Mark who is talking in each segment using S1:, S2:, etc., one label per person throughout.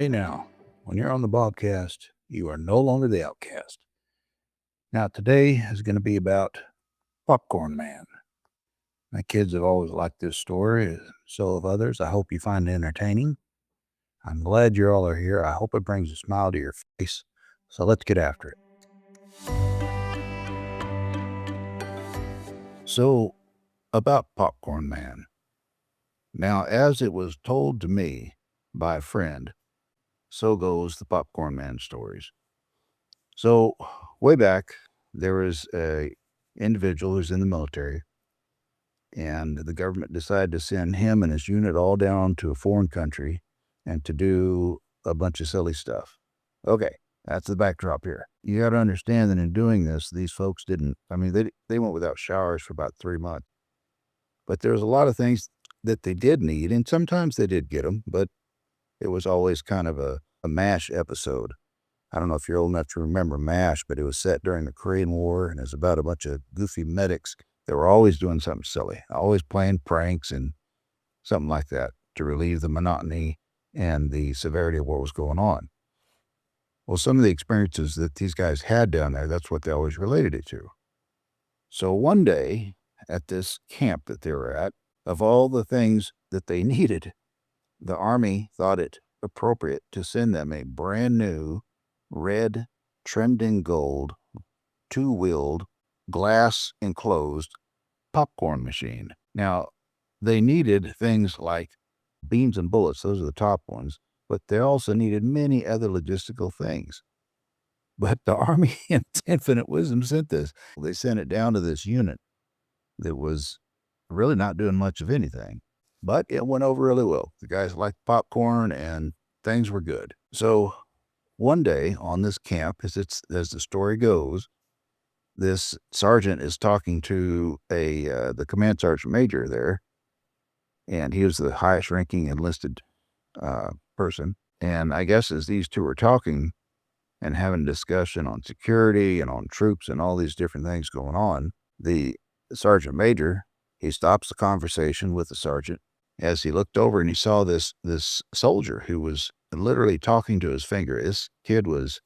S1: Hey now, when you're on the Bobcast, you are no longer the outcast. Now, today is going to be about Popcorn Man. My kids have always liked this story, so have others. I hope you find it entertaining. I'm glad you all are here. I hope it brings a smile to your face. So let's get after it. So, about Popcorn Man. Now, as it was told to me by a friend, so goes the Popcorn Man stories. So, way back, there was a individual who's in the military, and the government decided to send him and his unit all down to a foreign country and to do a bunch of silly stuff. Okay, that's the backdrop here. You got to understand that in doing this, these folks didn't, they went without showers for about 3 months. But there was a lot of things that they did need, and sometimes they did get them, but it was always kind of a MASH episode. I don't know if you're old enough to remember MASH, but it was set during the Korean War, and it was about a bunch of goofy medics that were always doing something silly, always playing pranks and something like that to relieve the monotony and the severity of what was going on. Well, some of the experiences that these guys had down there, that's what they always related it to. So one day at this camp that they were at, of all the things that they needed, the Army thought it appropriate to send them a brand new red, trimmed in gold, two-wheeled, glass enclosed popcorn machine. Now, they needed things like beans and bullets, those are the top ones, but they also needed many other logistical things. But the Army, in its infinite wisdom, sent this. They sent it down to this unit that was really not doing much of anything, but it went over really well. The guys liked popcorn and things were good. So one day on this camp, as the story goes, this sergeant is talking to the command sergeant major there, and he was the highest ranking enlisted person. And I guess as these two were talking and having a discussion on security and on troops and all these different things going on, the sergeant major, he stops the conversation with the sergeant as he looked over and he saw this soldier who was literally talking to his finger. This kid was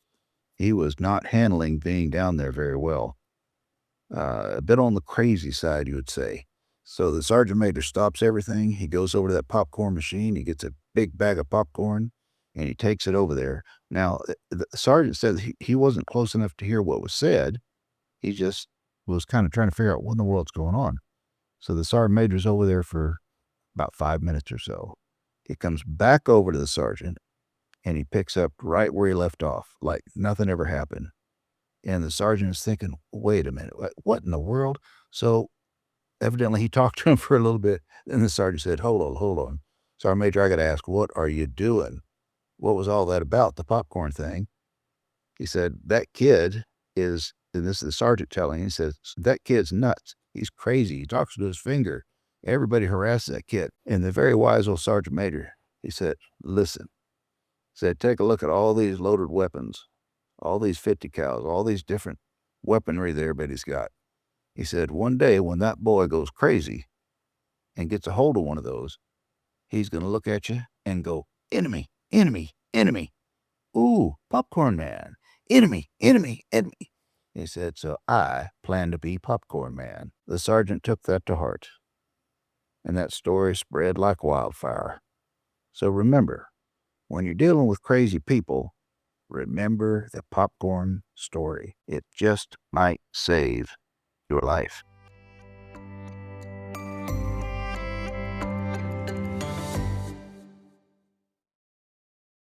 S1: not handling being down there very well. A bit on the crazy side, you would say. So the sergeant major stops everything. He goes over to that popcorn machine. He gets a big bag of popcorn and he takes it over there. Now, the sergeant said he wasn't close enough to hear what was said. He just was kind of trying to figure out what in the world's going on. So the sergeant major's over there for about 5 minutes or so. He comes back over to the sergeant and he picks up right where he left off, like nothing ever happened. And the sergeant is thinking, wait a minute, what in the world? So evidently he talked to him for a little bit. Then the sergeant said, hold on. Sergeant Major, I got to ask, what are you doing? What was all that about, the popcorn thing? He said, that kid is, and this is the sergeant telling, he says, that kid's nuts. He's crazy. He talks to his finger. Everybody harasses that kid. And the very wise old Sergeant Major, he said, listen, said, take a look at all these loaded weapons, all these 50 cals, all these different weaponry that everybody's got. He said, one day when that boy goes crazy and gets a hold of one of those, he's going to look at you and go, enemy, enemy, enemy. Ooh, Popcorn Man, enemy, enemy, enemy. He said, so I plan to be Popcorn Man. The sergeant took that to heart, and that story spread like wildfire. So remember, when you're dealing with crazy people, remember the popcorn story. It just might save your life.